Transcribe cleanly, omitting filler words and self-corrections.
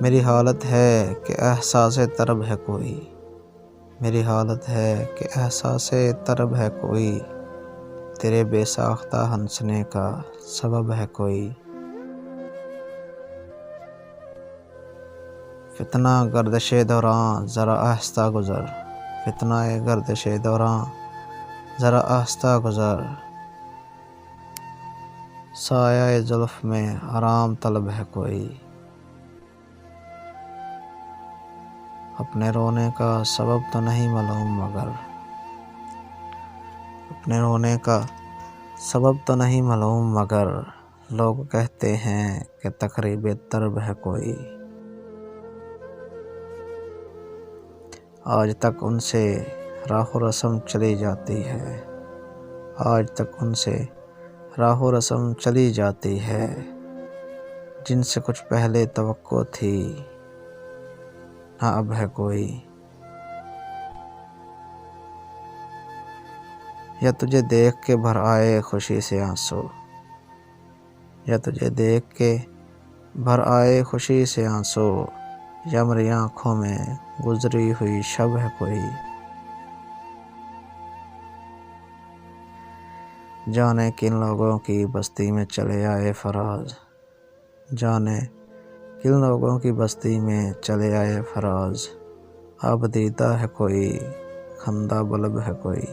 मेरी हालत है कि एहसास तरब है कोई, मेरी हालत है कि एहसास तरब है कोई, तेरे बेसाख्ता हंसने का सबब है कोई। फितना गर्दिशे दौरान ज़रा आहिस्ता गुज़र, फितना गर्दिशे दौरान ज़रा आहिस्ता गुज़र, साया जुल्फ़ में आराम तलब है कोई। अपने रोने का सबब तो नहीं मालूम मगर, अपने रोने का सबब तो नहीं मालूम मगर, लोग कहते हैं कि तकरीब तरब है कोई। आज तक उनसे राहो रस्म चली जाती है, आज तक उनसे राहो रस्म चली जाती है, जिनसे कुछ पहले तवक्को थी ना अब है कोई। या तुझे देख के भर आए खुशी से आंसू, या तुझे देख के भर आए खुशी से आंसू, या मेरी आँखों में गुजरी हुई शब है कोई। जाने किन लोगों की बस्ती में चले आए फराज, जाने किन लोगों की बस्ती में चले आए फराज, अब दीदा है कोई खंदा बलब है कोई।